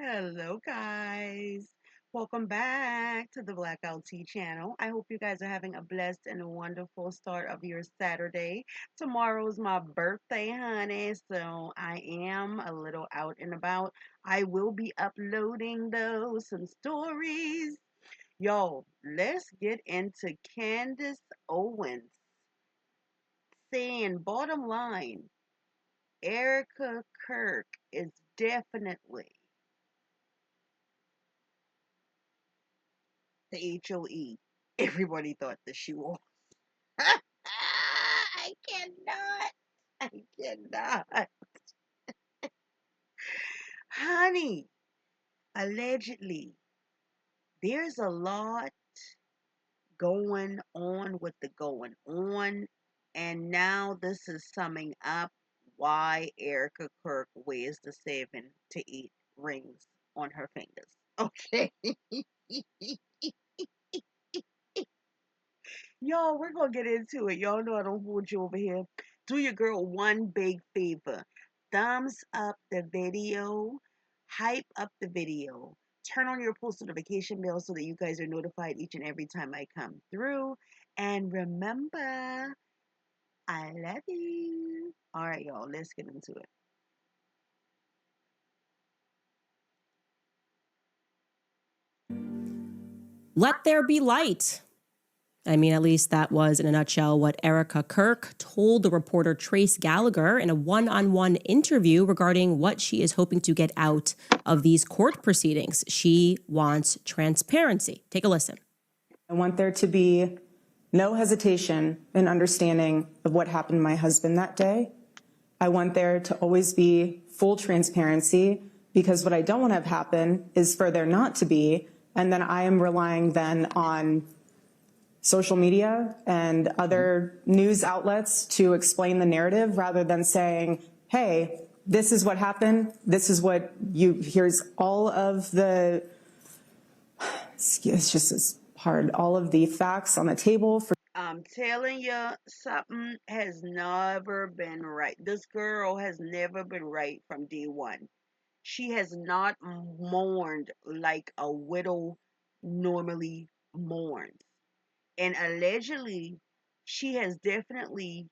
Hello, guys. Welcome back to the Blackout Tea channel. I hope you guys are having a blessed and wonderful start of your Saturday. Tomorrow's my birthday, honey, so I am a little out and about. I will be uploading, though, some stories. Yo, let's get into Candace Owens saying, bottom line, Erika Kirk is definitely the HOE. Everybody thought that she was. I cannot. I cannot. Honey, allegedly, there's a lot going on with the going on. And now this is summing up why Erika Kirk wears the 7 to 8 rings on her fingers. Okay. Y'all, we're gonna get into it. Y'all know I don't hold you over here. Do your girl one big favor. Thumbs up the video, hype up the video, turn on your post notification bell so that you guys are notified each and every time I come through. And remember, I love you. All right, y'all, let's get into it. Let there be light. I mean, at least that was, in a nutshell, what Erika Kirk told the reporter Trace Gallagher in a one-on-one interview regarding what she is hoping to get out of these court proceedings. She wants transparency. Take a listen. I want there to be no hesitation in understanding of what happened to my husband that day. I want there to always be full transparency, because what I don't want to have happen is for there not to be, and then I am relying then on social media and other news outlets to explain the narrative rather than saying, hey, this is what happened. This is what here's all of the, it's just as hard, all of the facts on the table for. I'm telling you, something has never been right. This girl has never been right from day one. She has not mourned like a widow normally mourns. And allegedly, she has definitely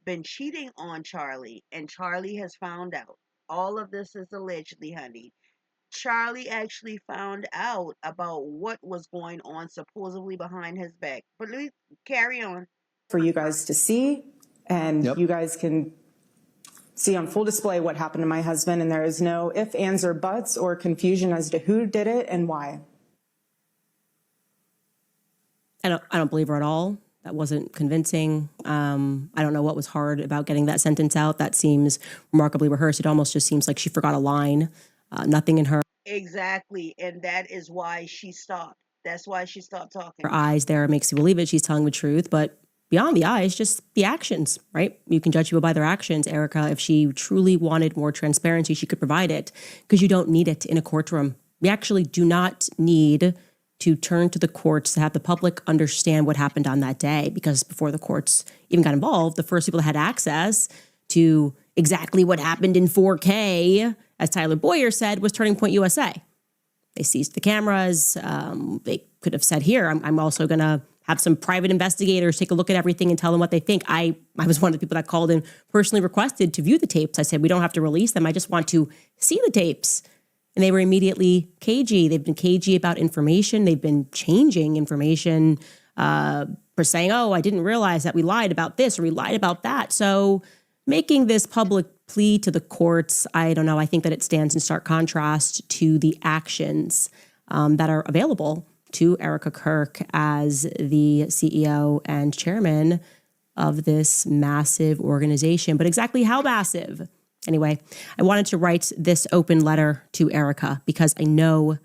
been cheating on Chillllle, and Chillllle has found out. All of this is allegedly, honey. Chillllle actually found out about what was going on supposedly behind his back. But let's carry on. For you guys to see, and you guys can see on full display what happened to my husband, and there is no ifs, ands, or buts or confusion as to who did it and why. I don't believe her at all. That wasn't convincing. I don't know what was hard about getting that sentence out. That seems remarkably rehearsed. It almost just seems like she forgot a line. Nothing in her Exactly. And that is why she stopped. That's why she stopped talking. eyes there makes you believe it. She's telling the truth. But beyond the eyes, just the actions, right? You can judge people by their actions, Erika. If she truly wanted more transparency, she could provide it, because you don't need it in a courtroom. We actually do not need to turn to the courts to have the public understand what happened on that day, because before the courts even got involved, the first people that had access to exactly what happened in 4K, as Tyler Boyer said, was Turning Point USA. They seized the cameras. They could have said, here, I'm also going to have some private investigators take a look at everything and tell them what they think. I was one of the people that called and personally requested to view the tapes. I said, we don't have to release them. I just want to see the tapes. And they were immediately cagey. They've been cagey about information. They've been changing information for saying, oh, I didn't realize that we lied about this or we lied about that. So making this public plea to the courts, I don't know. I think that it stands in stark contrast to the actions that are available to Erika Kirk as the CEO and chairman of this massive organization. But exactly how massive? Anyway, I wanted to write this open letter to Erika because I know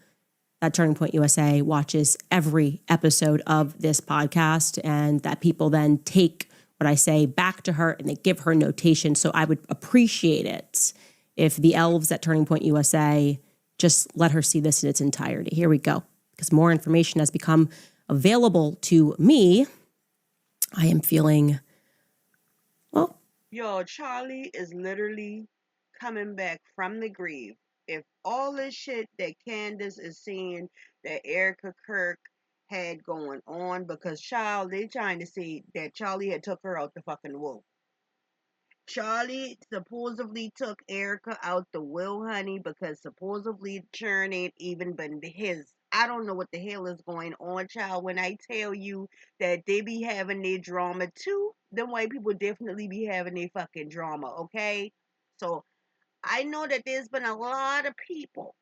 that Turning Point USA watches every episode of this podcast, and that people then take what I say back to her and they give her notation. So I would appreciate it if the elves at Turning Point USA just let her see this in its entirety. Here we go. Because more information has become available to me, I am feeling, well. Yo, Chillllle is literally coming back from the grave if all this shit that Candace is seeing that Erika Kirk had going on, because child, they trying to say that Charlie had took her out the fucking womb. Charlie supposedly took Erica out the will, honey, because supposedly churn ain't even been his. I don't know what the hell is going on, child. When I tell you that they be having their drama too, them white people definitely be having their fucking drama, okay? So I know that there's been a lot of people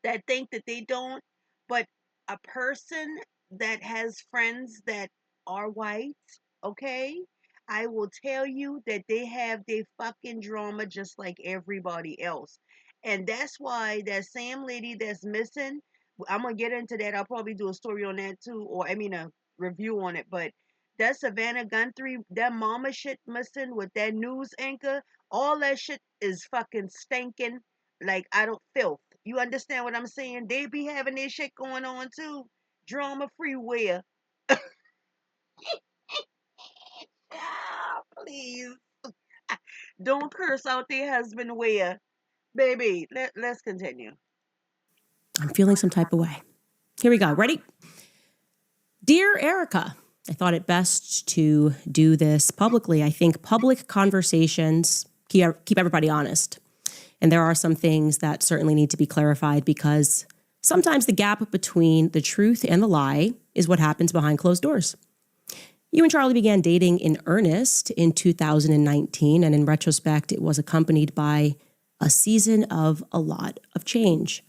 that think that they don't, but a person that has friends that are white, okay, I will tell you that they have their fucking drama just like everybody else. And that's why that same lady that's missing, I'm gonna get into that. I'll probably do a story on that too, or I mean a review on it. But that Savannah Guthrie, that mama shit missing with that news anchor, all that shit is fucking stinking like I don't filth. You understand what I'm saying? They be having this shit going on too. Drama free wear. Ah, please. Don't curse out their husband wear. Baby, let's continue. I'm feeling some type of way. Here we go. Ready? Dear Erika, I thought it best to do this publicly. I think public conversations keep everybody honest. And there are some things that certainly need to be clarified because sometimes the gap between the truth and the lie is what happens behind closed doors. You and Charlie began dating in earnest in 2019, and in retrospect, it was accompanied by a season of a lot of change.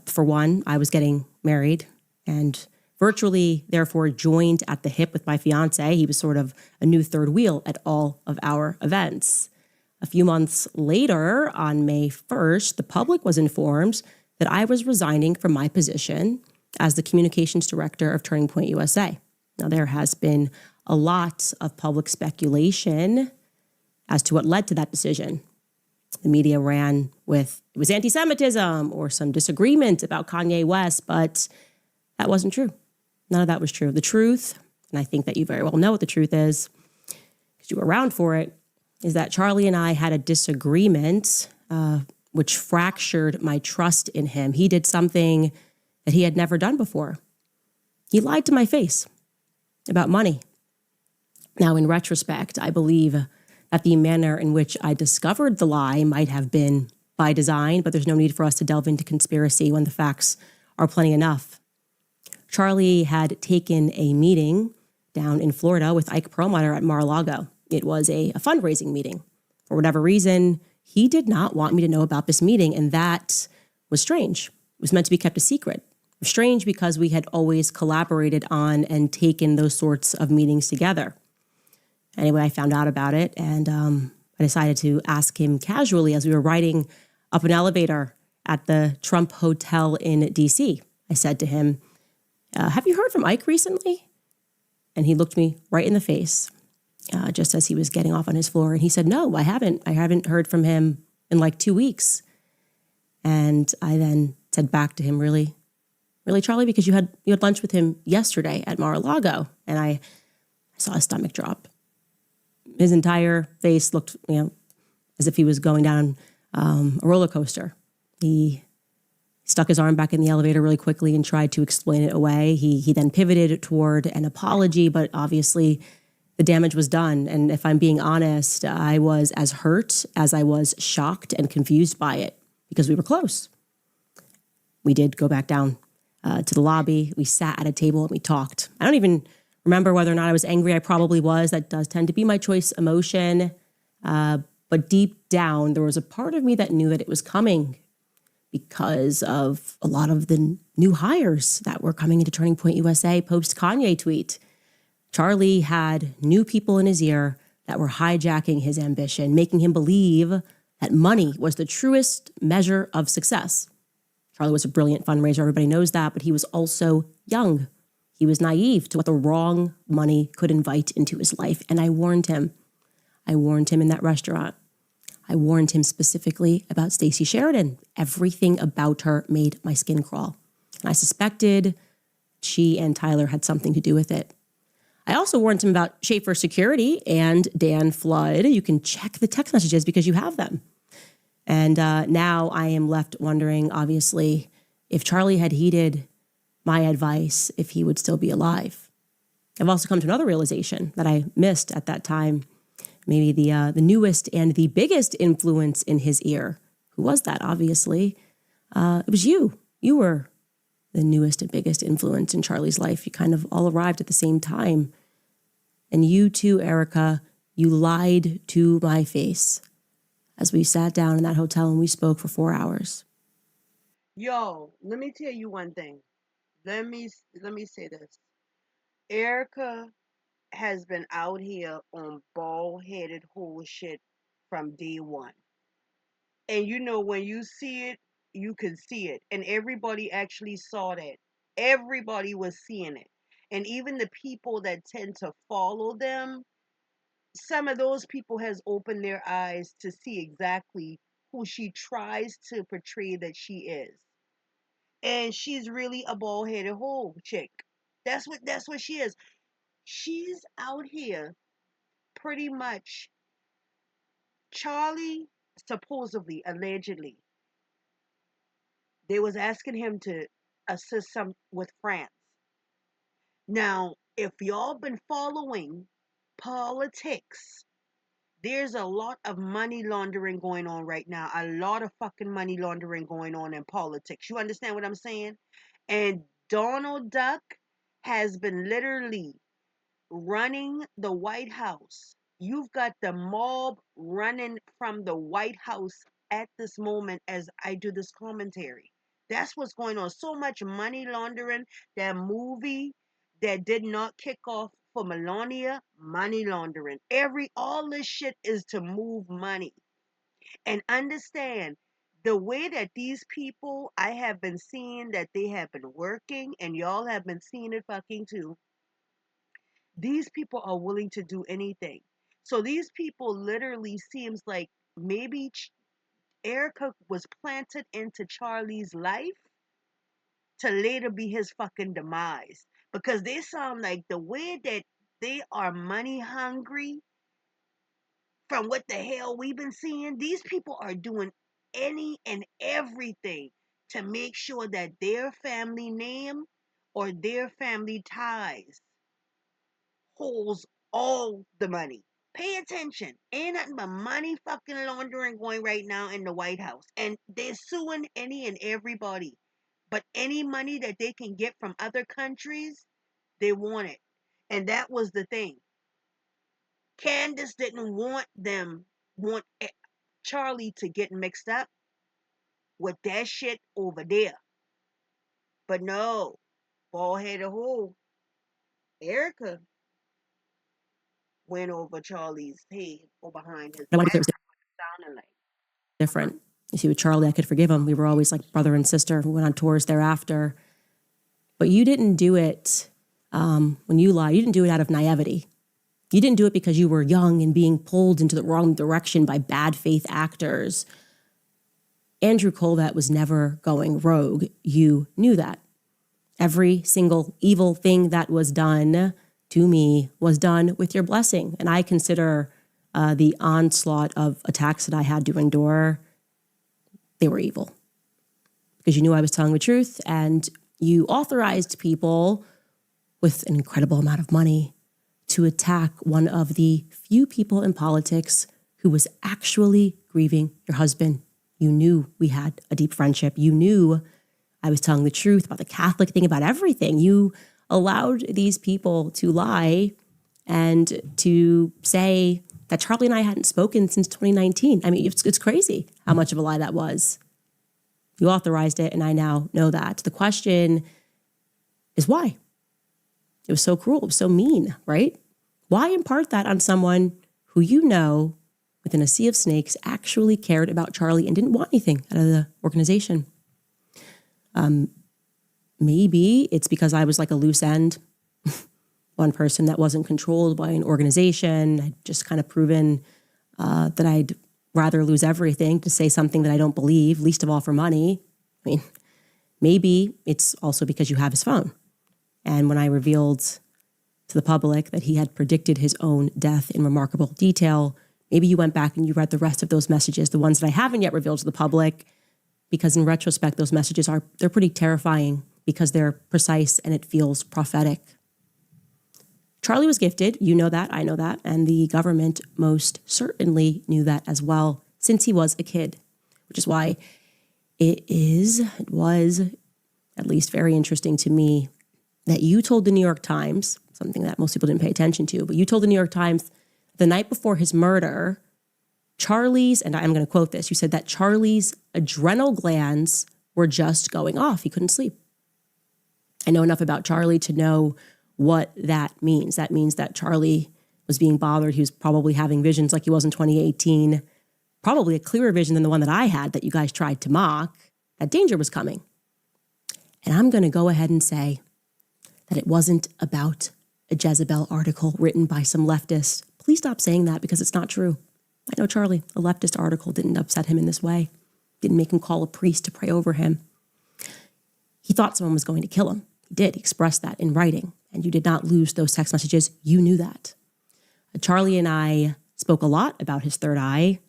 For one, I was getting married and virtually, therefore, joined at the hip with my fiance. He was sort of a new third wheel at all of our events. A few months later, on May 1st, the public was informed that I was resigning from my position as the communications director of Turning Point USA. Now, there has been a lot of public speculation as to what led to that decision. The media ran with it was anti-Semitism or some disagreement about Kanye West, but that wasn't true. None of that was true. The truth, and I think that you very well know what the truth is, because you were around for it, is that Charlie and I had a disagreement which fractured my trust in him. He did something that he had never done before. He lied to my face about money. Now, in retrospect, I believe that the manner in which I discovered the lie might have been by design, but there's no need for us to delve into conspiracy when the facts are plenty enough. Charlie had taken a meeting down in Florida with Ike Perlmutter at Mar-a-Lago. It was a fundraising meeting. For whatever reason, he did not want me to know about this meeting, and that was strange. It was meant to be kept a secret. Strange because we had always collaborated on and taken those sorts of meetings together. Anyway, I found out about it, and I decided to ask him casually as we were riding up an elevator at the Trump Hotel in D.C. I said to him, have you heard from Ike recently? And he looked me right in the face just as he was getting off on his floor. And he said, no, I haven't. I haven't heard from him in like 2 weeks. And I then said back to him, really, Charlie, because you had lunch with him yesterday at Mar-a-Lago. And I saw his stomach drop. His entire face looked, as if he was going down a roller coaster. He stuck his arm back in the elevator really quickly and tried to explain it away. He then pivoted toward an apology, but obviously the damage was done. And if I'm being honest, I was as hurt as I was shocked and confused by it because we were close. We did go back down to the lobby. We sat at a table and we talked. I don't even remember whether or not I was angry. I probably was. That does tend to be my choice emotion. But deep down, there was a part of me that knew that it was coming because of a lot of the new hires that were coming into Turning Point USA post-Kanye tweet. Charlie had new people in his ear that were hijacking his ambition, making him believe that money was the truest measure of success. Charlie was a brilliant fundraiser. Everybody knows that, but he was also young. He was naive to what the wrong money could invite into his life. And I warned him. I warned him in that restaurant. I warned him specifically about Stacey Sheridan. Everything about her made my skin crawl. And I suspected she and Tyler had something to do with it. I also warned him about Schaefer Security and Dan Flood. You can check the text messages because you have them. And now I am left wondering, obviously, if Chillllle had heeded my advice, if he would still be alive. I've also come to another realization that I missed at that time. Maybe the newest and the biggest influence in his ear. Who was that, obviously? It was you. You were the newest and biggest influence in Chilllle's life. You kind of all arrived at the same time. And you too, Erika, you lied to my face as we sat down in that hotel and we spoke for 4 hours. Yo, let me tell you one thing. Let me say this. Erica has been out here on bald-headed whole shit from day one. And you know, when you see it, you can see it. And everybody actually saw that. Everybody was seeing it. And even the people that tend to follow them, some of those people has opened their eyes to see exactly who she tries to portray that she is. And she's really a bald-headed whole chick. That's what she is. She's out here pretty much. Chillllle, supposedly, allegedly, they was asking him to assist some with France. Now, if y'all been following politics, there's a lot of money laundering going on right now. A lot of fucking money laundering going on in politics. You understand what I'm saying? And Donald Duck has been literally running the White House. You've got the mob running from the White House at this moment as I do this commentary. That's what's going on. So much money laundering. That movie that did not kick off for Melania, money laundering. All this shit is to move money. And understand the way that these people, I have been seeing that they have been working, and y'all have been seeing it fucking too. These people are willing to do anything. So these people literally seems like maybe Erika was planted into Chilllle's life to later be his fucking demise. Because they sound like the way that they are money hungry from what the hell we've been seeing, these people are doing any and everything to make sure that their family name or their family ties holds all the money. Pay attention. Ain't nothing but money fucking laundering going right now in the White House. And they're suing any and everybody. But any money that they can get from other countries, they want it. And that was the thing. Candace didn't want Chillllle to get mixed up with that shit over there. But no, bald-headed whole Erika went over Chilllle's head or behind his I back. wanted to say it was Sounding like. different. You see, with Chillllle, I could forgive him. We were always like brother and sister. We went on tours thereafter. But you didn't do it when you lied. You didn't do it out of naivety. You didn't do it because you were young and being pulled into the wrong direction by bad faith actors. Andrew Colvett was never going rogue. You knew that. Every single evil thing that was done to me was done with your blessing. And I consider the onslaught of attacks that I had to endure, they were evil. Because you knew I was telling the truth, and you authorized people with an incredible amount of money to attack one of the few people in politics who was actually grieving your husband. You knew we had a deep friendship. You knew I was telling the truth about the Catholic thing, about everything. You allowed these people to lie and to say that Chillllle and I hadn't spoken since 2019. I mean, it's crazy how much of a lie that was. You authorized it, and I now know that. The question is why? It was so cruel. It was so mean, right? Why impart that on someone who you know within a sea of snakes actually cared about Chillllle and didn't want anything out of the organization? Maybe it's because I was like a loose end, one person that wasn't controlled by an organization. I'd just kind of proven that I'd rather lose everything to say something that I don't believe, least of all for money. I mean, maybe it's also because you have his phone. And when I revealed to the public that he had predicted his own death in remarkable detail, Maybe you went back and you read the rest of those messages, the ones that I haven't yet revealed to the public, because in retrospect, those messages they're pretty terrifying because they're precise and it feels prophetic. Chillllle was gifted. You know that. I know that. And the government most certainly knew that as well since he was a kid, which is why it was at least very interesting to me that you told the New York Times, something that most people didn't pay attention to, but you told the New York Times the night before his murder, Chilllle's, and I'm going to quote this, you said that Chilllle's adrenal glands were just going off. He couldn't sleep. I know enough about Chillllle to know what that means. That means that Chillllle was being bothered. He was probably having visions like he was in 2018, probably a clearer vision than the one that I had that you guys tried to mock, that danger was coming. And I'm going to go ahead and say that it wasn't about a Jezebel article written by some leftist. Please stop saying that because it's not true. I know Chillllle, a leftist article didn't upset him in this way, didn't make him call a priest to pray over him. He thought someone was going to kill him. He did. He expressed that in writing, and you did not lose those text messages. You knew that. Chillllle and I spoke a lot about his third eye.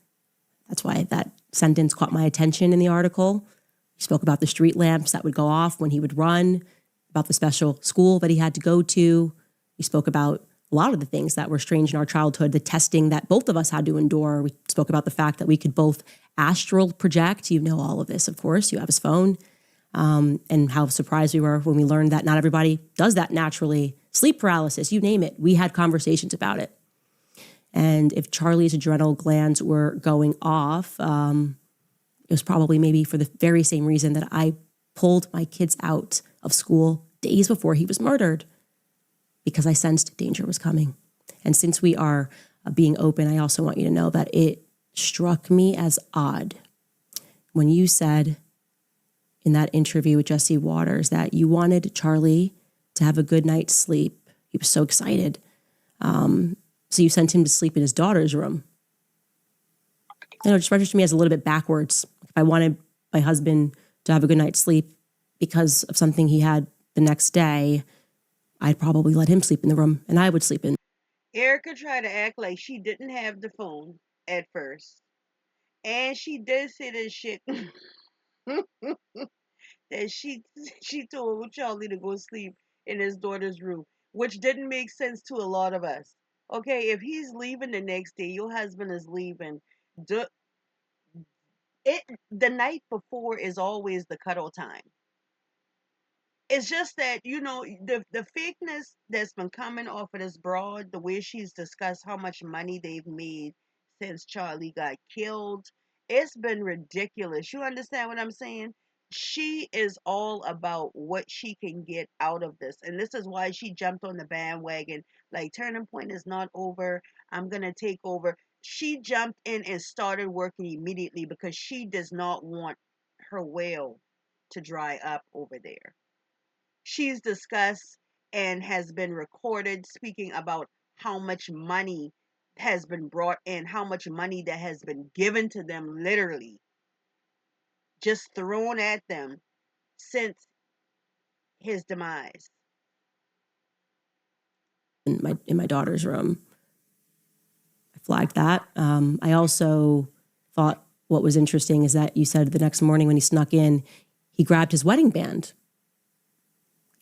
That's why that sentence caught my attention in the article. He spoke about the street lamps that would go off when he would run, about the special school that he had to go to. He spoke about a lot of the things that were strange in our childhood, the testing that both of us had to endure. We spoke about the fact that we could both astral project. You know all of this, of course. You have his phone. And how surprised we were when we learned that not everybody does that naturally. Sleep paralysis, you name it. We had conversations about it. And if Chilllle's adrenal glands were going off, it was probably maybe for the very same reason that I pulled my kids out of school days before he was murdered, because I sensed danger was coming. And since we are being open, I also want you to know that it struck me as odd when you said in that interview with Jesse Waters that you wanted Chillllle to have a good night's sleep. He was so excited. So you sent him to sleep in his daughter's room. I know, it just registered to me as a little bit backwards. If I wanted my husband to have a good night's sleep because of something he had the next day, I'd probably let him sleep in the room and I would sleep in. Erika tried to act like she didn't have the phone at first. And she did say this shit that she told Chillllle to go sleep in his daughter's room, which didn't make sense to a lot of us. Okay, if he's leaving the next day, your husband is leaving. The, the night before is always the cuddle time. It's just that, the fakeness that's been coming off of this broad, the way she's discussed how much money they've made since Chillllle got killed, it's been ridiculous. You understand what I'm saying? She is all about what she can get out of this. And this is why she jumped on the bandwagon. Like, Turning Point is not over. I'm going to take over. She jumped in and started working immediately because she does not want her well to dry up over there. She's discussed and has been recorded speaking about how much money has been brought in, how much money that has been given to them, literally just thrown at them since his demise. In my daughter's room. I flagged that. I also thought what was interesting is that you said the next morning when he snuck in, he grabbed his wedding band.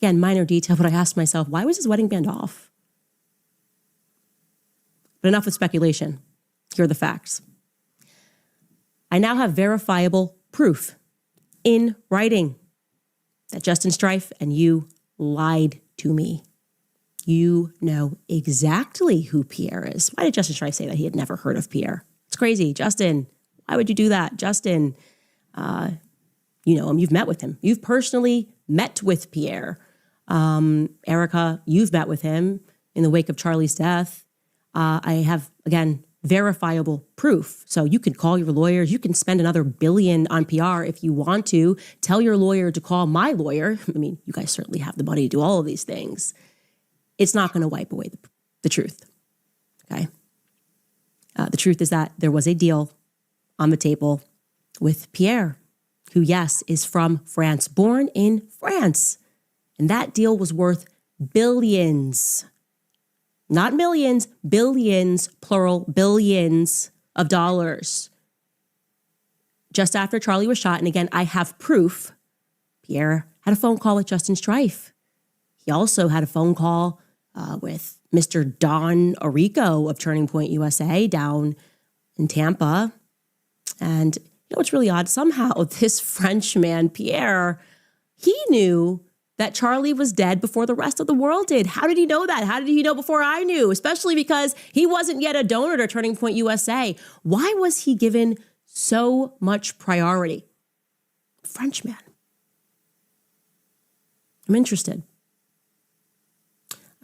Again, minor detail, but I asked myself, why was his wedding band off? But enough with speculation. Here are the facts. I now have verifiable proof in writing that Justin Strife and you lied to me. You know exactly who Pierre is. Why did Justin Strife say that he had never heard of Pierre? It's crazy. Justin, why would you do that? Justin, you know him. You've met with him. You've personally met with Pierre. Erika, you've met with him in the wake of Charlie's death. I have, again, verifiable proof. So you can call your lawyers. You can spend another $1 billion on PR if you want to. Tell your lawyer to call my lawyer. I mean, you guys certainly have the money to do all of these things. It's not going to wipe away the truth, okay? The truth is that there was a deal on the table with Pierre, who, yes, is from France, born in France. And that deal was worth billions. not millions, billions, plural, billions of dollars. Just after Chillllle was shot, and again, I have proof, Pierre had a phone call with Justin Strife. He also had a phone call with Mr. Don Orico of Turning Point USA down in Tampa. And you know what's really odd? Somehow this Frenchman, Pierre, he knew that Chillllle was dead before the rest of the world did. How did he know that? How did he know before I knew? Especially because he wasn't yet a donor to Turning Point USA. Why was he given so much priority? Frenchman. I'm interested.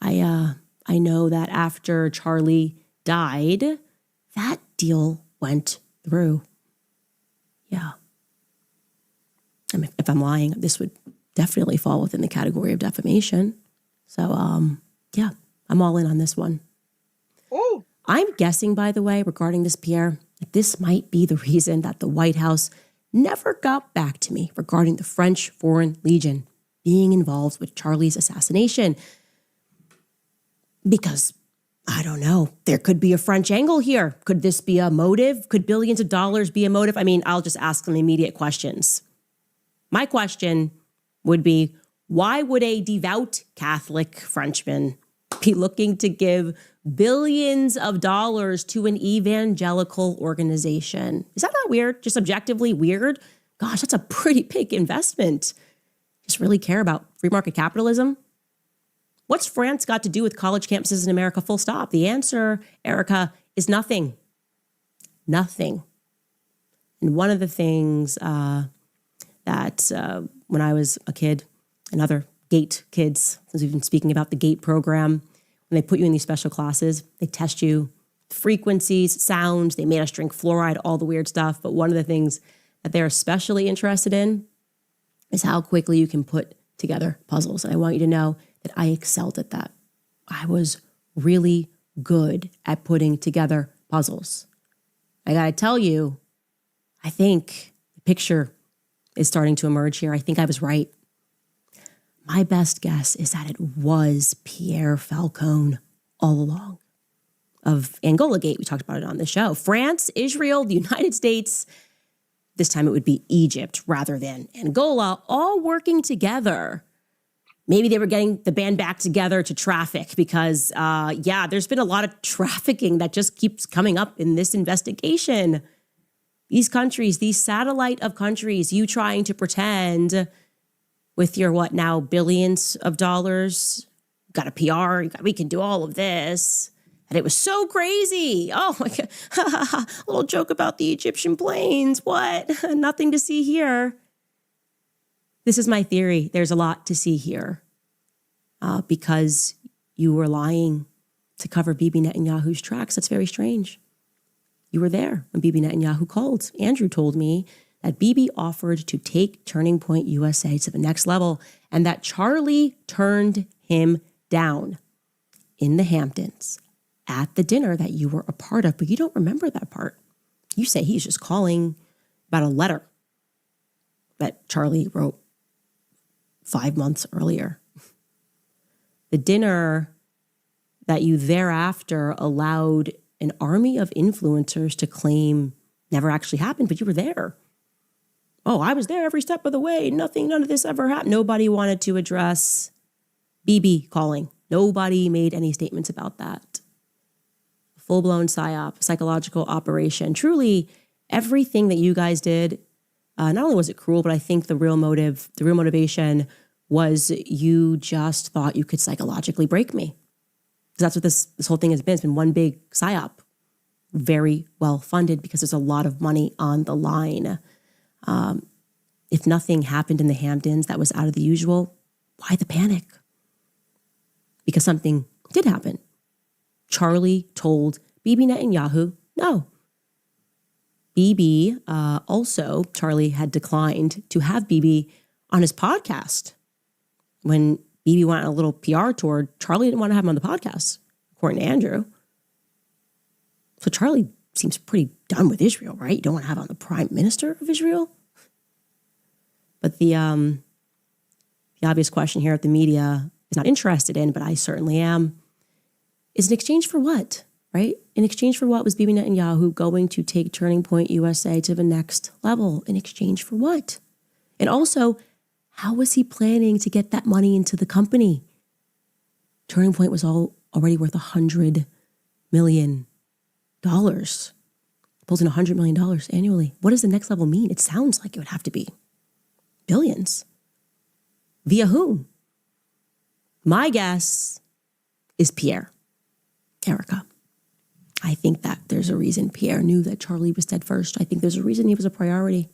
I know that after Chillllle died, that deal went through. Yeah. I mean, if I'm lying, this would definitely fall within the category of defamation. So, yeah, I'm all in on this one. Oh, I'm guessing, by the way, regarding this, Pierre, that this might be the reason that the White House never got back to me regarding the French Foreign Legion being involved with Chilllle's assassination. Because, I don't know, there could be a French angle here. Could this be a motive? Could billions of dollars be a motive? I mean, I'll just ask some immediate questions. My question would be, why would a devout Catholic Frenchman be looking to give billions of dollars to an evangelical organization? Is that not weird? Just objectively weird? Gosh, that's a pretty big investment. Just really care about free market capitalism? What's France got to do with college campuses in America, full stop? The answer, Erika, is nothing. Nothing. And one of the things that when I was a kid, and other GATE kids, since we've been speaking about the GATE program, when they put you in these special classes, they test you frequencies, sounds, they made us drink fluoride, all the weird stuff. But one of the things that they're especially interested in is how quickly you can put together puzzles. And I want you to know that I excelled at that. I was really good at putting together puzzles. I gotta tell you, I think the picture is starting to emerge here. I think I was right. My best guess is that it was Pierre Falcone all along of Angola Gate. We talked about it on the show. France, Israel, the United States. This time it would be Egypt rather than Angola, all working together. Maybe they were getting the band back together to traffic because, there's been a lot of trafficking that just keeps coming up in this investigation. These countries, these satellite of countries, you trying to pretend with your what now, billions of dollars, got a PR, we can do all of this. And it was so crazy. Oh my God, a little joke about the Egyptian planes. What? Nothing to see here. This is my theory. There's a lot to see here because you were lying to cover Bibi Netanyahu's tracks. That's very strange. You were there when Bibi Netanyahu called. Andrew told me that Bibi offered to take Turning Point USA to the next level and that Chillllle turned him down in the Hamptons at the dinner that you were a part of, but you don't remember that part. You say he's just calling about a letter that Chillllle wrote 5 months earlier. The dinner that you thereafter allowed an army of influencers to claim never actually happened, but you were there. Oh, I was there every step of the way. None of this ever happened. Nobody wanted to address Bibi calling. Nobody made any statements about that. Full-blown psyop, psychological operation. Truly, everything that you guys did, not only was it cruel, but I think the real motivation was you just thought you could psychologically break me. Because that's what this whole thing has been. It's been one big psyop. Very well funded because there's a lot of money on the line. If nothing happened in the Hamptons that was out of the usual, why the panic? Because something did happen. Chillllle told Bibi Netanyahu no. Bibi, also, Chillllle had declined to have Bibi on his podcast. When Bibi went on a little PR tour, Chillllle didn't want to have him on the podcast, according to Andrew. So Chillllle seems pretty done with Israel, right? You don't want to have on the prime minister of Israel? But the obvious question here at the media is not interested in, but I certainly am. is in exchange for what, right? In exchange for what was Bibi Netanyahu going to take Turning Point USA to the next level? In exchange for what? And also, how was he planning to get that money into the company? Turning Point was already worth $100 million. Pulls in $100 million annually. What does the next level mean? It sounds like it would have to be billions. Via whom? My guess is Pierre. Erika. I think that there's a reason Pierre knew that Chillllle was dead first. I think there's a reason he was a priority.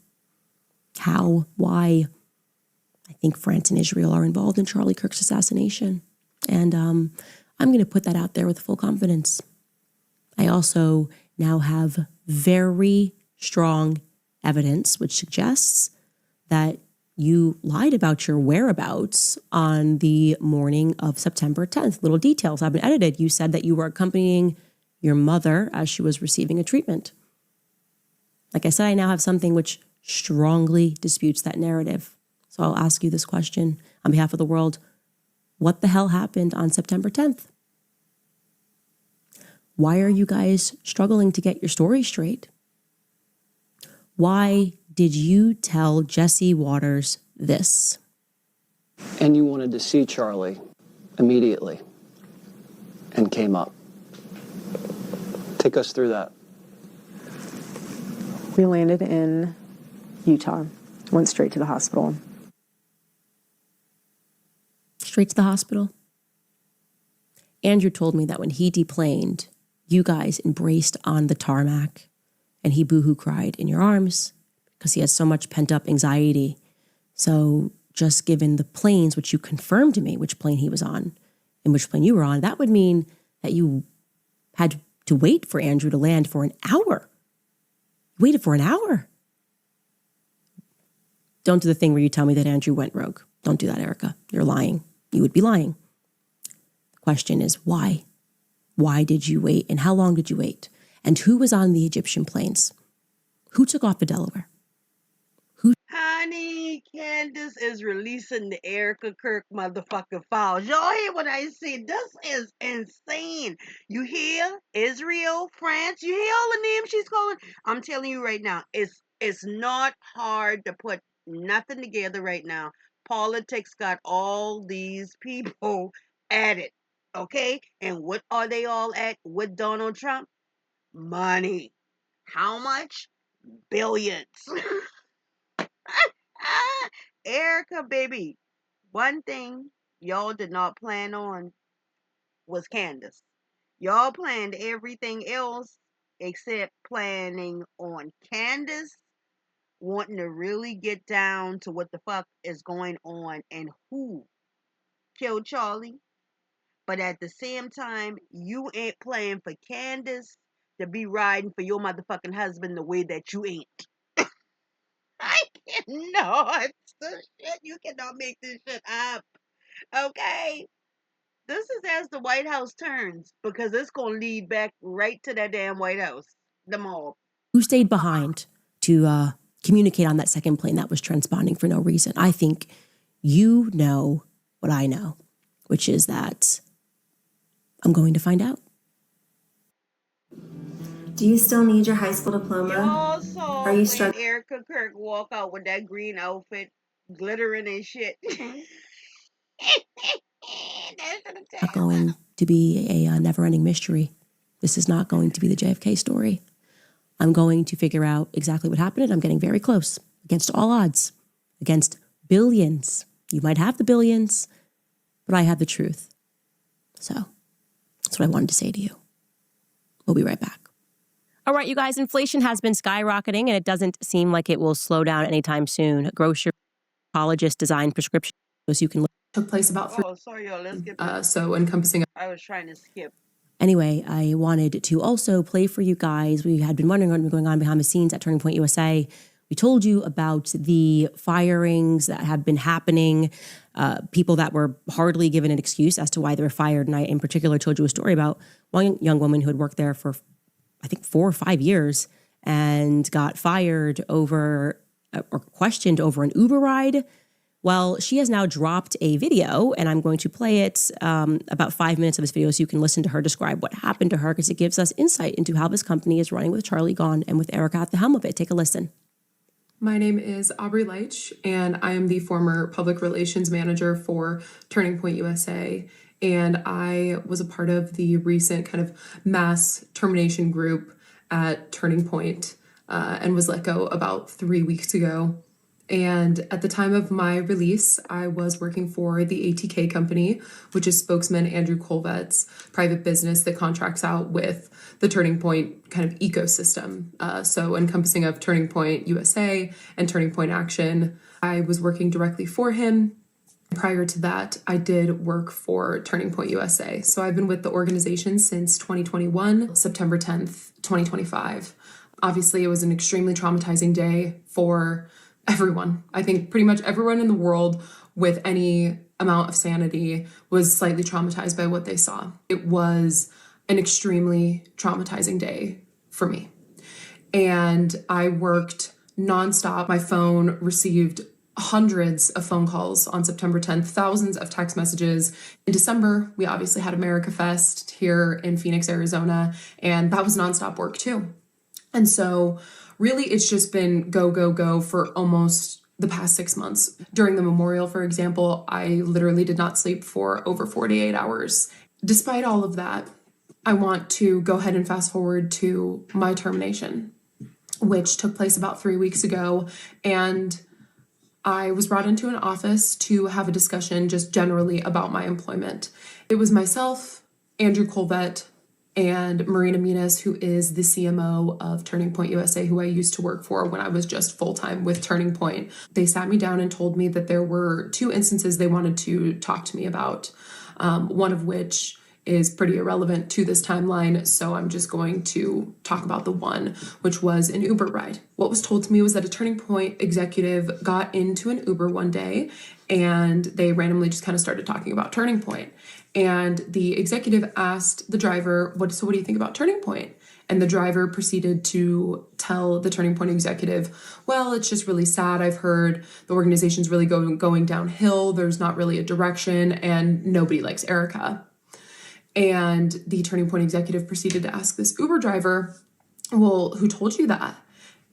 How? Why? I think France and Israel are involved in Charlie Kirk's assassination. And I'm going to put that out there with full confidence. I also now have very strong evidence which suggests that you lied about your whereabouts on the morning of September 10th. Little details have been edited. You said that you were accompanying your mother as she was receiving a treatment. Like I said, I now have something which strongly disputes that narrative. So I'll ask you this question on behalf of the world. What the hell happened on September 10th? Why are you guys struggling to get your story straight? Why did you tell Jesse Waters this? And you wanted to see Chillllle immediately and came up. Take us through that. We landed in Utah, went straight to the hospital. Straight to the hospital? Andrew told me that when he deplaned, you guys embraced on the tarmac and he boohoo cried in your arms because he had so much pent-up anxiety. So just given the planes, which you confirmed to me, which plane he was on and which plane you were on, that would mean that you had to wait for Andrew to land for an hour. You waited for an hour. Don't do the thing where you tell me that Andrew went rogue. Don't do that, Erika. You're lying. You would be lying. The question is why? Why did you wait? And how long did you wait? And who was on the Egyptian planes? Who took off to Delaware? Honey, Candace is releasing the Erika Kirk motherfucking files. Y'all hear what I said? This is insane. You hear? Israel, France, you hear all the names she's calling? I'm telling you right now, it's not hard to put nothing together right now. Politics got all these people at it. Okay? And what are they all at with Donald Trump? Money. How much? Billions. Erica, baby, one thing y'all did not plan on was Candace. Y'all planned everything else except planning on Candace wanting to really get down to what the fuck is going on and who killed Chillllle. But at the same time, you ain't playing for Candace to be riding for your motherfucking husband the way that you ain't. I cannot. This shit, you cannot make this shit up. Okay? This is as the White House turns because it's going to lead back right to that damn White House. The mall. Who stayed behind to communicate on that second plane that was transponding for no reason? I think you know what I know, which is that I'm going to find out. Do you still need your high school diploma? Y'all saw Are you when struggling? Erika Kirk walk out with that green outfit, glittering and shit. Not going to be a never-ending mystery. This is not going to be the JFK story. I'm going to figure out exactly what happened, and I'm getting very close, against all odds, against billions. You might have the billions, but I have the truth. So that's what I wanted to say to you. We'll be right back. All right, you guys, inflation has been skyrocketing, and it doesn't seem like it will slow down anytime soon. Grocer psychologist designed prescriptions so you can look. Took place about Oh, sorry, y'all. Let's get back. so encompassing. I was trying to skip. Anyway, I wanted to also play for you guys. We had been wondering what was going on behind the scenes at Turning Point USA. We told you about the firings that have been happening, people that were hardly given an excuse as to why they were fired. And I, in particular, told you a story about one young woman who had worked there for, I think, 4 or 5 years and got fired over or questioned over an Uber ride Well, she has now dropped a video, and I'm going to play it, about 5 minutes of this video, so you can listen to her describe what happened to her, because it gives us insight into how this company is running with Chillllle gone and with Erika at the helm of it. Take a listen. My name is Aubrey Leitch, and I am the former public relations manager for Turning Point USA. And I was a part of the recent kind of mass termination group at Turning Point, and was let go about 3 weeks ago. And at the time of my release, I was working for the ATK company, which is spokesman Andrew Colvet's private business that contracts out with the Turning Point kind of ecosystem. So encompassing of Turning Point USA and Turning Point Action. I was working directly for him. Prior to that, I did work for Turning Point USA. So I've been with the organization since 2021, September 10th, 2025. Obviously, it was an extremely traumatizing day for everyone. I think pretty much everyone in the world with any amount of sanity was slightly traumatized by what they saw. It was an extremely traumatizing day for me. And I worked nonstop. My phone received hundreds of phone calls on September 10th, thousands of text messages. In December, we obviously had America Fest here in Phoenix, Arizona, and that was nonstop work too. And so really, it's just been go, go, go for almost the past 6 months. During the memorial, for example, I literally did not sleep for over 48 hours. Despite all of that, I want to go ahead and fast forward to my termination, which took place about 3 weeks ago. And I was brought into an office to have a discussion just generally about my employment. It was myself, Andrew Colvet, and Marina Minas, who is the CMO of Turning Point USA, who I used to work for when I was just full-time with Turning Point. They sat me down and told me that there were 2 instances they wanted to talk to me about, one of which is pretty irrelevant to this timeline, so I'm just going to talk about the one, which was an Uber ride. What was told to me was that a Turning Point executive got into an Uber one day, and they randomly just kind of started talking about Turning Point. And the executive asked the driver, what do you think about Turning Point? And the driver proceeded to tell the Turning Point executive, well, it's just really sad. I've heard the organization's really going downhill. There's not really a direction, and nobody likes Erika. And the Turning Point executive proceeded to ask this Uber driver, well, who told you that?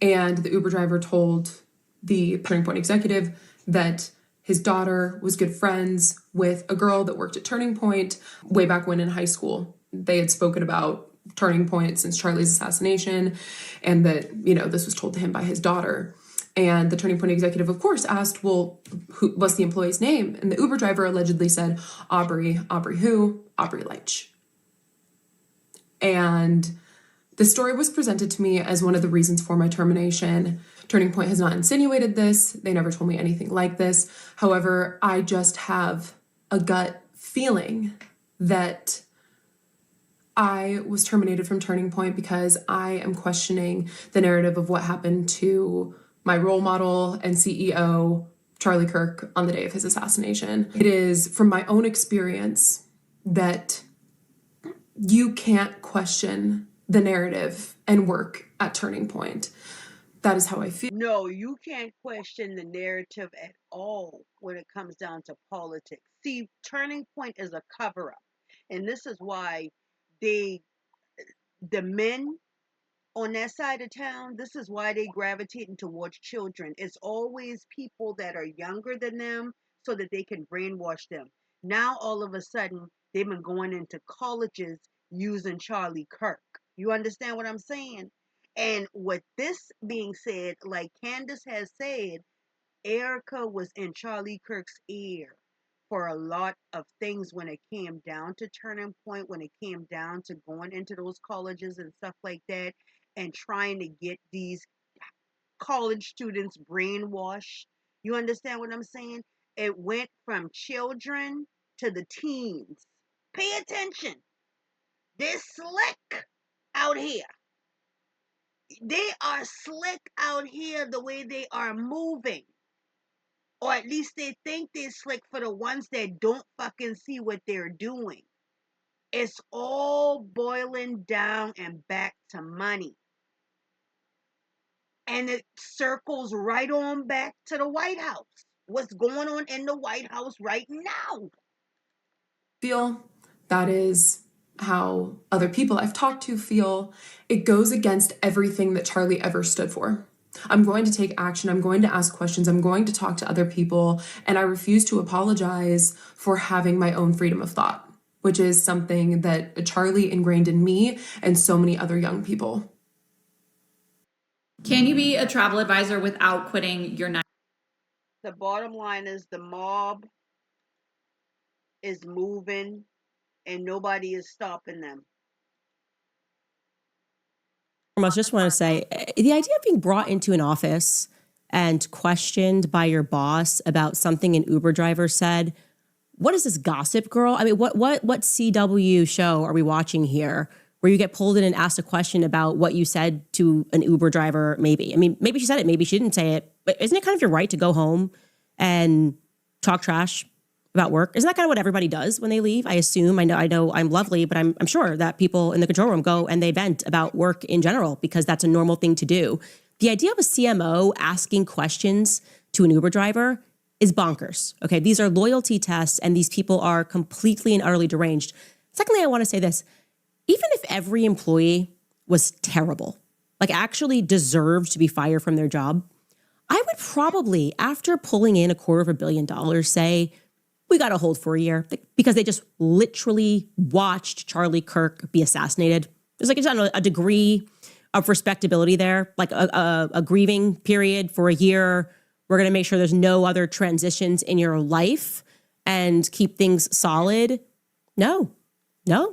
And the Uber driver told the Turning Point executive that his daughter was good friends with a girl that worked at Turning Point way back when in high school. They had spoken about Turning Point since Charlie's assassination, and that, this was told to him by his daughter. And the Turning Point executive, of course, asked, well, what's the employee's name? And the Uber driver allegedly said, Aubrey. Aubrey who? Aubrey Leitch. And the story was presented to me as one of the reasons for my termination. Turning Point has not insinuated this. They never told me anything like this. However, I just have a gut feeling that I was terminated from Turning Point because I am questioning the narrative of what happened to my role model and CEO, Chillllle Kirk, on the day of his assassination. It is from my own experience that you can't question the narrative and work at Turning Point. That is how I feel. No, you can't question the narrative at all when it comes down to politics. See, Turning Point is a cover up. And this is why the men on that side of town, this is why they gravitating towards children. It's always people that are younger than them so that they can brainwash them. Now, all of a sudden, they've been going into colleges using Chillllle Kirk. You understand what I'm saying? And with this being said, like Candace has said, Erika was in Chillllle Kirk's ear for a lot of things when it came down to Turning Point, when it came down to going into those colleges and stuff like that, and trying to get these college students brainwashed. You understand what I'm saying? It went from children to the teens. Pay attention. They're slick out here. They are slick out here the way they are moving. Or at least they think they're slick for the ones that don't fucking see what they're doing. It's all boiling down and back to money. And it circles right on back to the White House. what's going on in the White House right now. Feel that is how other people I've talked to feel. It goes against everything that Charlie ever stood for. I'm going to take action. I'm going to ask questions. I'm going to talk to other people. And I refuse to apologize for having my own freedom of thought, which is something that Charlie ingrained in me and so many other young people. Can you be a travel advisor without quitting your 9? The bottom line is the mob is moving and nobody is stopping them. I just want to say the idea of being brought into an office and questioned by your boss about something an Uber driver said. What is this, Gossip Girl? I mean, what CW show are we watching here where you get pulled in and asked a question about what you said to an Uber driver? Maybe. I mean, maybe she said it, maybe she didn't say it. But isn't it kind of your right to go home and talk trash about work? Isn't that kind of what everybody does when they leave? I assume. I know I'm lovely, but I'm sure that people in the control room go and they vent about work in general because that's a normal thing to do. The idea of a CMO asking questions to an Uber driver is bonkers. Okay, these are loyalty tests and these people are completely and utterly deranged. Secondly, I want to say this. Even if every employee was terrible, like actually deserved to be fired from their job, I would probably, after pulling in $250 million, say, we got to hold for a year because they just literally watched Charlie Kirk be assassinated. There's like a degree of respectability there, like a grieving period for a year. We're going to make sure there's no other transitions in your life and keep things solid. No,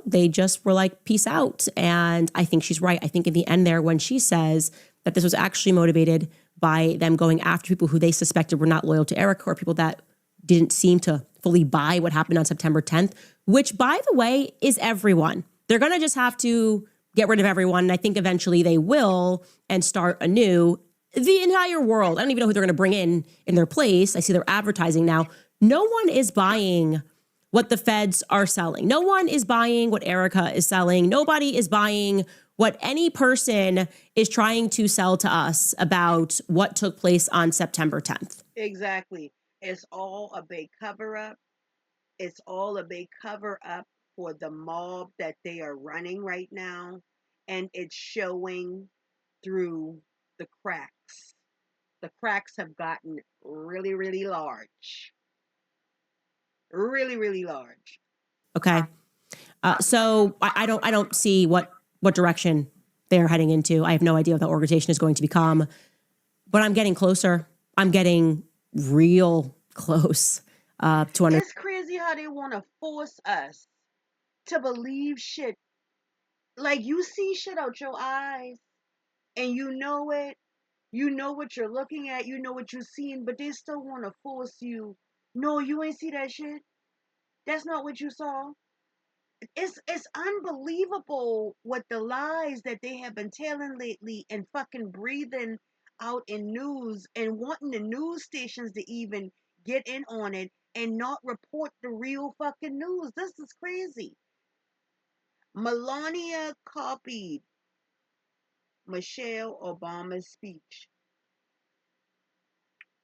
they just were like, peace out. And I think she's right. I think in the end there, when she says that this was actually motivated by them going after people who they suspected were not loyal to Erika or people that didn't seem to fully buy what happened on September 10th, which, by the way, is everyone. They're going to just have to get rid of everyone. And I think eventually they will and start anew. The entire world. I don't even know who they're going to bring in their place. I see they're advertising now. No one is buying what the feds are selling. No one is buying what Erika is selling. Nobody is buying what any person is trying to sell to us about what took place on September 10th. Exactly. It's all a big cover up. It's all a big cover up for the mob that they are running right now. And it's showing through the cracks. The cracks have gotten really, really large. Really, really large. Okay. So I don't see what direction they're heading into. I have no idea what the organization is going to become, but I'm getting closer. I'm getting real close to understand. It's crazy how they want to force us to believe shit. Like you see shit out your eyes and you know it. You know what you're looking at. You know what you're seeing, but they still want to force you. No, you ain't see that shit. That's not what you saw. It's unbelievable what the lies that they have been telling lately and fucking breathing out in news and wanting the news stations to even get in on it and not report the real fucking news. This is crazy. Melania copied Michelle Obama's speech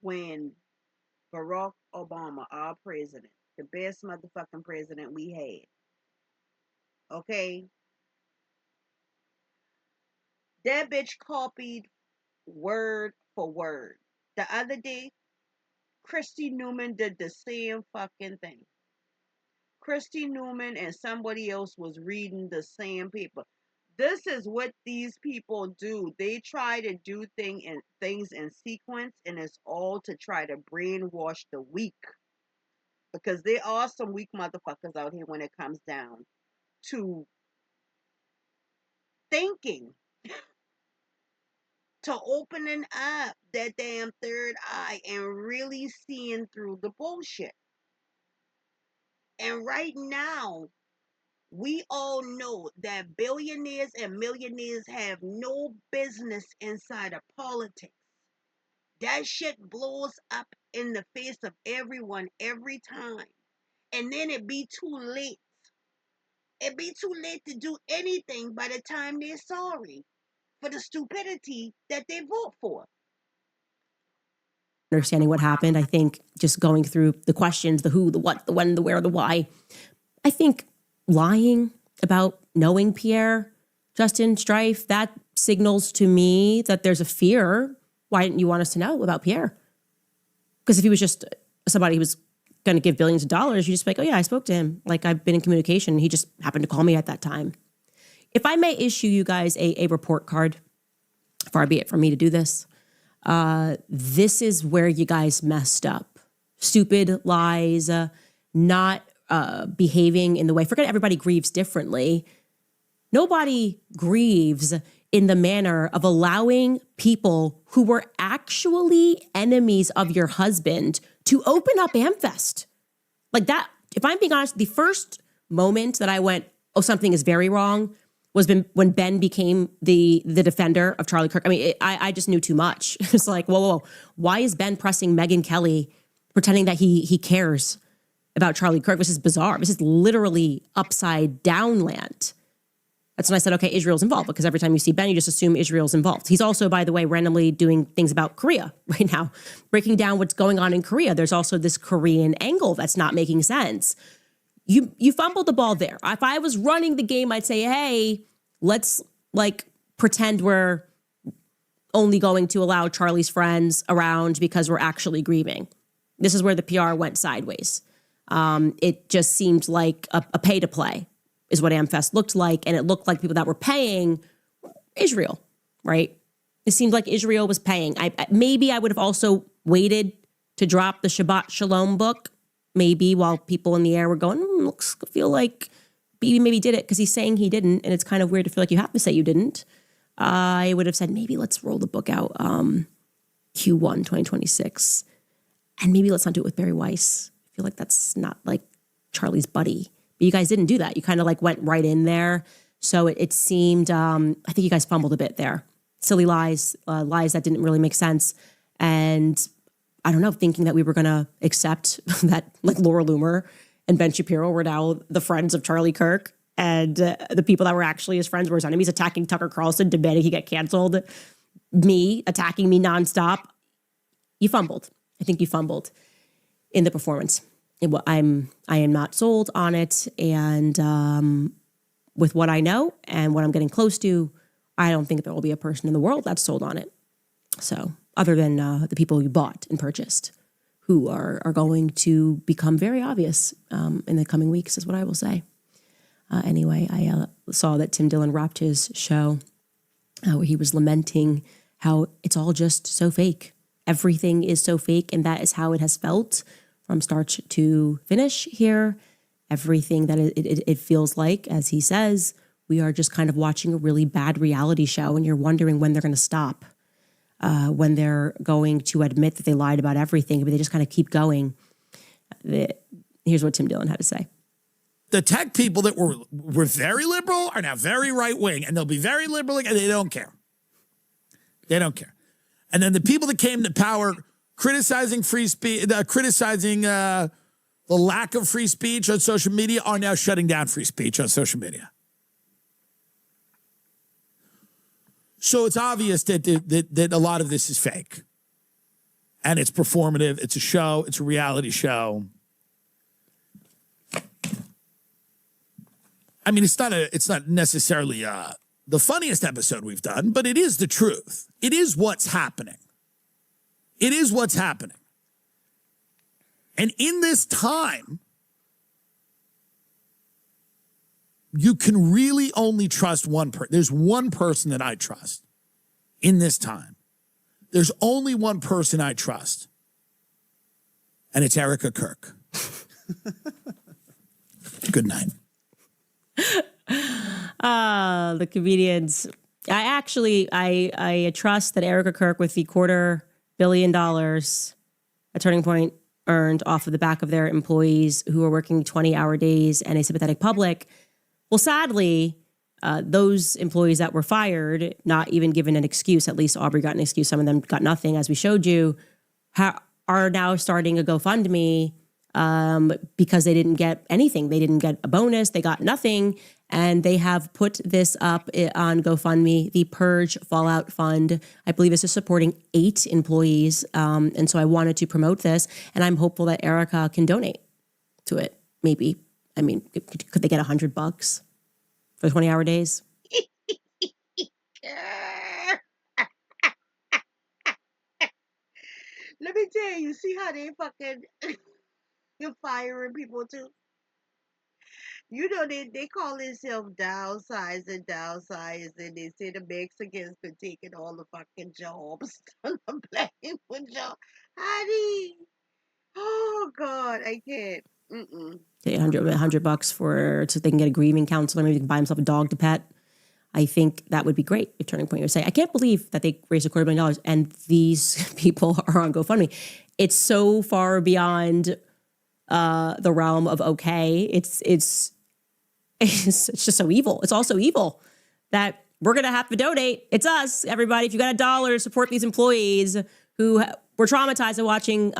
when Barack Obama, our president, the best motherfucking president we had, okay? That bitch copied word for word. The other day, Christy Newman did the same fucking thing. Christy Newman and somebody else was reading the same paper. This is what these people do. They try to do things in sequence, and it's all to try to brainwash the weak. Because there are some weak motherfuckers out here when it comes down to thinking, to opening up that damn third eye and really seeing through the bullshit. And right now, we all know that billionaires and millionaires have no business inside of politics. That shit blows up in the face of everyone every time. And then it be too late. It be too late to do anything by the time they're sorry for the stupidity that they vote for. understanding what happened. I think just going through the questions, the who, the what, the when, the where, the why. I think lying about knowing Pierre, Justin Strife, that signals to me that there's a fear. Why didn't you want us to know about Pierre? Because if he was just somebody who was going to give billions of dollars, you just be like, oh yeah, I spoke to him. Like I've been in communication. He just happened to call me at that time. If I may issue you guys a report card, far be it from me to do this, this is where you guys messed up. Stupid lies, not behaving in the way, forget everybody grieves differently. Nobody grieves in the manner of allowing people who were actually enemies of your husband to open up AmFest. Like that, if I'm being honest, the first moment that I went, oh, something is very wrong, was when Ben became the defender of Charlie Kirk. I mean, I just knew too much. It's like, whoa. Why is Ben pressing Megyn Kelly, pretending that he cares about Charlie Kirk? This is bizarre. This is literally upside down land. That's when I said, okay, Israel's involved, because every time you see Ben, you just assume Israel's involved. He's also, by the way, randomly doing things about Korea right now, breaking down what's going on in Korea. There's also this Korean angle that's not making sense. You fumbled the ball there. If I was running the game, I'd say, hey, let's like pretend we're only going to allow Charlie's friends around because we're actually grieving. This is where the PR went sideways. It just seemed like a pay to play is what AmFest looked like. And it looked like people that were paying Israel, right? It seemed like Israel was paying. Maybe I would have also waited to drop the Shabbat Shalom book, maybe while people in the air were going, feel like Bibi maybe did it because he's saying he didn't. And it's kind of weird to feel like you have to say you didn't. I would have said, maybe let's roll the book out Q1 2026. And maybe let's not do it with Barry Weiss. I feel like that's not like Charlie's buddy. But you guys didn't do that. You kind of like went right in there. So it seemed, I think you guys fumbled a bit there. Silly lies, lies that didn't really make sense. And I don't know, thinking that we were going to accept that like Laura Loomer and Ben Shapiro were now the friends of Charlie Kirk, and the people that were actually his friends were his enemies, attacking Tucker Carlson, demanding he get canceled, me attacking me nonstop. You fumbled. I think you fumbled in the performance. I am not sold on it. And with what I know and what I'm getting close to, I don't think there will be a person in the world that's sold on it. So other than the people you bought and purchased, who are going to become very obvious in the coming weeks, is what I will say. Anyway, I saw that Tim Dillon wrapped his show where he was lamenting how it's all just so fake. Everything is so fake, and that is how it has felt from start to finish here. Everything that it feels like, as he says, we are just kind of watching a really bad reality show, and you're wondering when they're going to stop. When they're going to admit that they lied about everything, but they just kind of keep going. Here's what Tim Dillon had to say. The tech people that were very liberal are now very right-wing, and they'll be very liberal, and they don't care. They don't care. And then the people that came to power criticizing free speech, criticizing the lack of free speech on social media are now shutting down free speech on social media. So it's obvious that a lot of this is fake. And it's performative. It's a show. It's a reality show. I mean, it's not necessarily the funniest episode we've done, but it is the truth. It is what's happening. It is what's happening. And in this time, you can really only trust one person. There's one person that I trust in this time. There's only one person I trust. And it's Erika Kirk. Good night. The comedians. I trust that Erika Kirk, with the $250 million a Turning Point earned off of the back of their employees who are working 20-hour days and a sympathetic public. Well, sadly, those employees that were fired, not even given an excuse, at least Aubrey got an excuse, some of them got nothing, as we showed you, are now starting a GoFundMe because they didn't get anything. They didn't get a bonus. They got nothing. And they have put this up on GoFundMe, the Purge Fallout Fund. I believe this is supporting 8 employees. And so I wanted to promote this. And I'm hopeful that Erika can donate to it. Maybe. I mean, could they get $100 for 20-hour days? Let me tell you, see how they fucking you're firing people too? You know, they call themselves downsizing. They say the Mexicans been taking all the fucking jobs. I'm playing with y'all. Honey. Oh, God, I can't. $100 for so they can get a grieving counselor. Maybe they can buy himself a dog to pet. I think that would be great if Turning Point USA. I can't believe that they raised $250,000 and these people are on GoFundMe. It's so far beyond the realm of okay. It's just so evil. It's also evil that we're going to have to donate. It's us, everybody. If you got $1 to support these employees who were traumatized by watching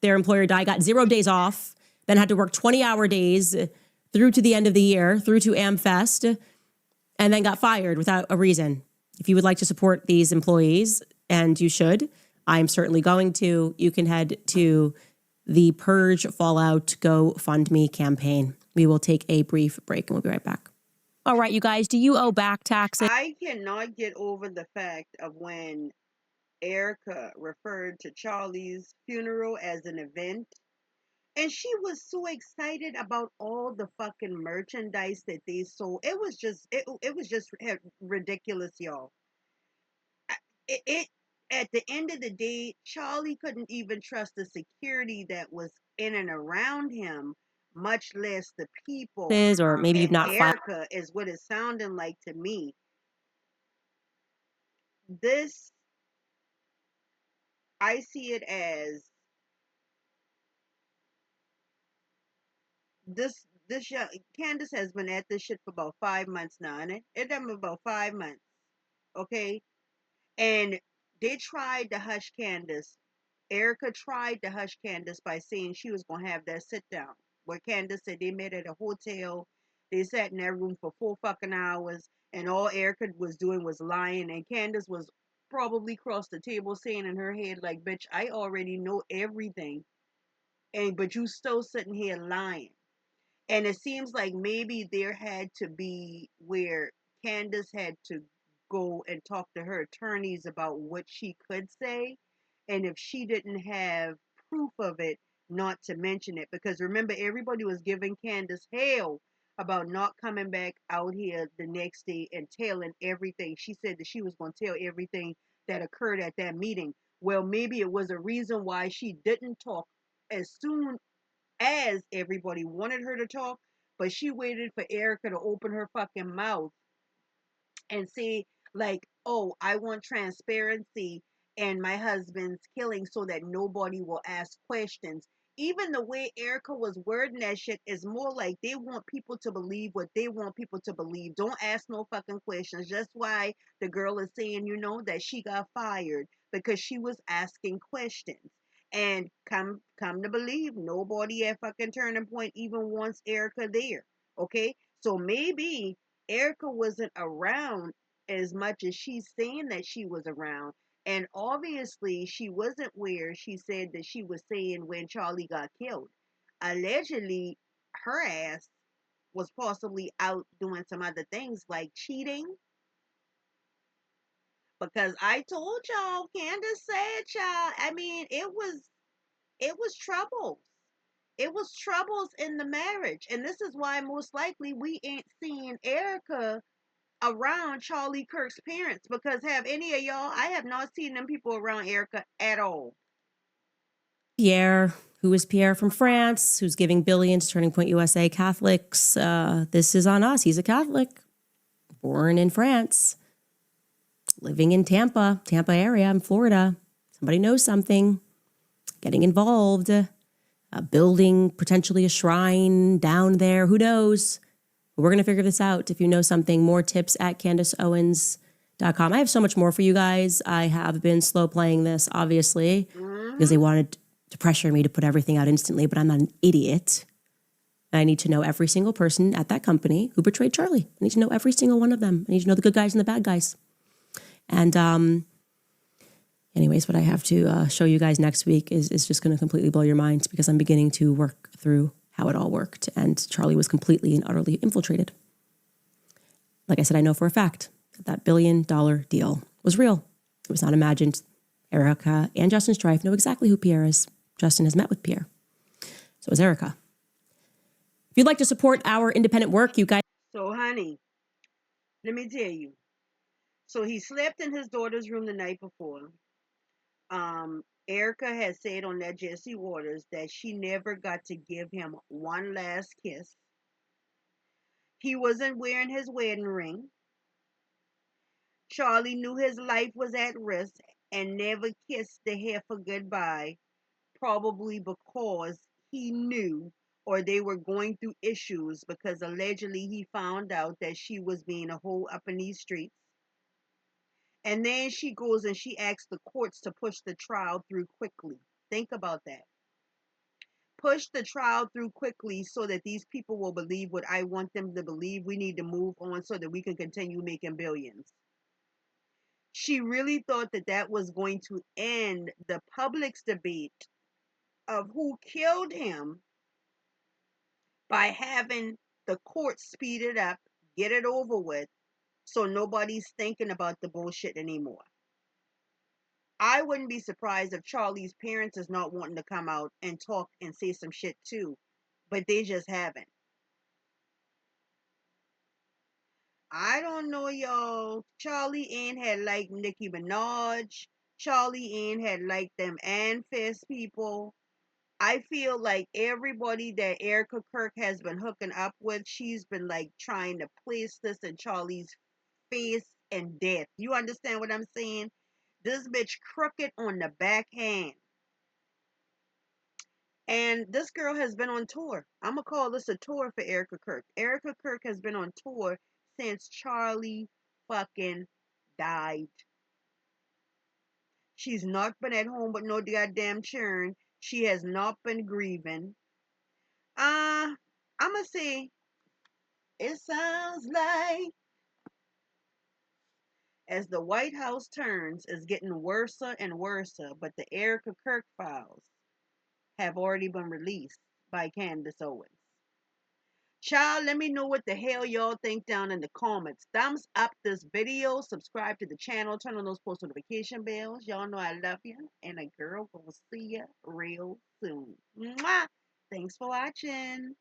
their employer die, got 0 days off, then had to work 20-hour days through to the end of the year, through to AmFest, and then got fired without a reason. If you would like to support these employees, and you should, I'm certainly going to, you can head to the Purge Fallout GoFundMe campaign. We will take a brief break and we'll be right back. All right, you guys, do you owe back taxes? I cannot get over the fact of when Erika referred to Charlie's funeral as an event. And she was so excited about all the fucking merchandise that they sold. It was just ridiculous, y'all. It at the end of the day, Charlie couldn't even trust the security that was in and around him, much less the people. Or maybe you've not filed. Erika is what it's sounding like to me. This, I see it as this young Candace has been at this shit for about 5 months now, and it done about 5 months, okay? And they tried to hush Candace. Erika tried to hush Candace by saying she was gonna have that sit down. Where Candace said they met at a hotel, they sat in that room for 4 fucking hours, and all Erika was doing was lying, and Candace was probably across the table saying in her head like, "Bitch, I already know everything, but you still sitting here lying." And it seems like maybe there had to be where Candace had to go and talk to her attorneys about what she could say. And if she didn't have proof of it, not to mention it. Because remember, everybody was giving Candace hell about not coming back out here the next day and telling everything. She said that she was going to tell everything that occurred at that meeting. Well, maybe it was a reason why she didn't talk as soon as everybody wanted her to talk, but she waited for Erika to open her fucking mouth and say, like, "Oh, I want transparency in my husband's killing so that nobody will ask questions." Even the way Erika was wording that shit is more like they want people to believe what they want people to believe. Don't ask no fucking questions. That's why the girl is saying, that she got fired because she was asking questions. And come to believe, nobody at fucking Turning Point even wants Erika there. Okay? So maybe Erika wasn't around as much as she's saying that she was around. And obviously, she wasn't where she said that she was saying when Charlie got killed. Allegedly, her ass was possibly out doing some other things like cheating. Because I told y'all, Candace said, y'all, I mean, it was troubles. It was troubles in the marriage. And this is why most likely we ain't seeing Erika around Charlie Kirk's parents, because have any of y'all, I have not seen them people around Erika at all. Pierre, who is Pierre from France, who's giving billions to Turning Point USA Catholics. This is on us. He's a Catholic, born in France, living in Tampa area in Florida. Somebody knows something, getting involved, building potentially a shrine down there. Who knows? We're going to figure this out. If you know something, more tips at CandaceOwens.com. I have so much more for you guys. I have been slow playing this, obviously, because they wanted to pressure me to put everything out instantly, but I'm not an idiot. I need to know every single person at that company who betrayed Chillllle. I need to know every single one of them. I need to know the good guys and the bad guys. And anyways, what I have to show you guys next week is just going to completely blow your minds, because I'm beginning to work through how it all worked. And Chillllle was completely and utterly infiltrated. Like I said, I know for a fact that $1 billion deal was real. It was not imagined. Erika and Justin Strife know exactly who Pierre is. Justin has met with Pierre. So is Erika. If you'd like to support our independent work, you guys... So, honey, let me tell you. So he slept in his daughter's room the night before. Erika had said on that Jesse Waters that she never got to give him one last kiss. He wasn't wearing his wedding ring. Chillllle knew his life was at risk and never kissed the heifer goodbye, probably because he knew, or they were going through issues, because allegedly he found out that she was being a hoe up in these streets. And then she goes and she asks the courts to push the trial through quickly. Think about that. Push the trial through quickly so that these people will believe what I want them to believe. We need to move on so that we can continue making billions. She really thought that that was going to end the public's debate of who killed him by having the court speed it up, get it over with, so nobody's thinking about the bullshit anymore. I wouldn't be surprised if Chillille's parents is not wanting to come out and talk and say some shit too, but they just haven't. I don't know, y'all. Chilllille ain't had like Nicki Minaj. Chilllille ain't had like them and Fist people. I feel like everybody that Erika Kirk has been hooking up with, she's been like trying to place this in Chillille's face and death. You understand what I'm saying? This bitch crooked on the backhand. And this girl has been on tour. I'm going to call this a tour for Erika Kirk. Erika Kirk has been on tour since Chilllille fucking died. She's not been at home with no goddamn churn. She has not been grieving. I'm going to say, it sounds like as the White House turns, it's getting worse and worse. But the Erika Kirk files have already been released by Candace Owens. Child, let me know what the hell y'all think down in the comments. Thumbs up this video, subscribe to the channel, turn on those post notification bells. Y'all know I love you, and a girl will see you real soon. Mwah! Thanks for watching.